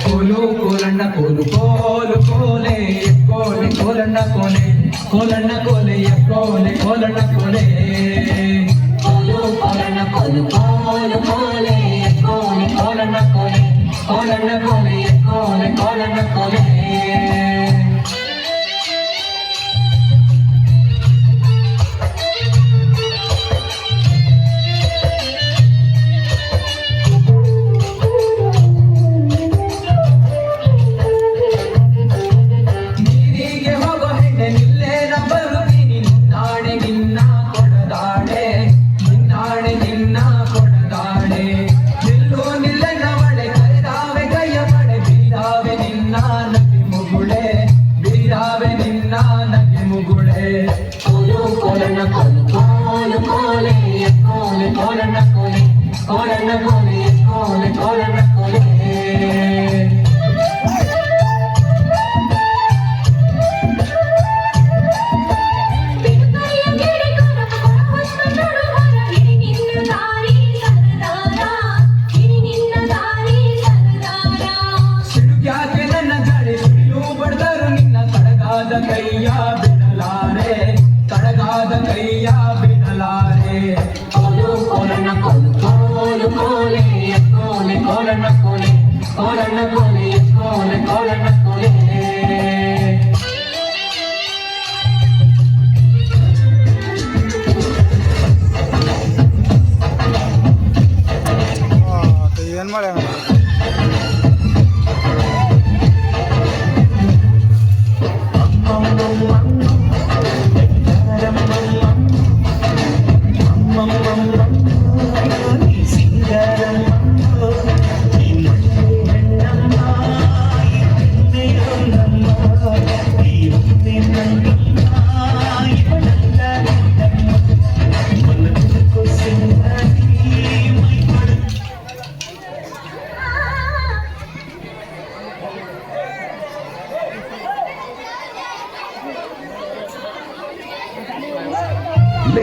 ಕೋಲು ಕೋಲಣ್ಣ ಕೋಲು ಕೋಲು ಕೋಲೆ ಕೋಲೆ ಕೋಲಣ್ಣ ಕೋಲೆ ಕೋಲಣ್ಣ ಕೋಲೆ ಕೋಲೆ ಕೋಲಣ್ಣ ಕೋಲೆ ಕೋಲು ಕೋಲಣ್ಣ ಕೋಲು ಕೋಲು ಕೋಲೆ ಕೋಲೆ ಕೋಲಣ್ಣ ಕೋಲೆ ಕೋಲಣ್ಣ ಕೋಲೆ ಕೋಲೆ ಕೋಲಣ್ಣ ಕೋಲೆ ಕಡಗಾದ ಕೈಯ ಬಿಡಲಾರೆ ಕೋಲು ಕೋಲಣ್ಣ ಕೋಲು ಕೋಲು ಕೋಲೆ ಕೋಲೆ ಕೋಲಣ್ಣ ಕೋಲೆ ಕೋಲಣ್ಣ ಕೋಲೆ ಕೋಲೆ ಕೋಲಣ್ಣ ಕೋಲೆ ಏನ್ ಮಾಡ್ಯಾನ Mama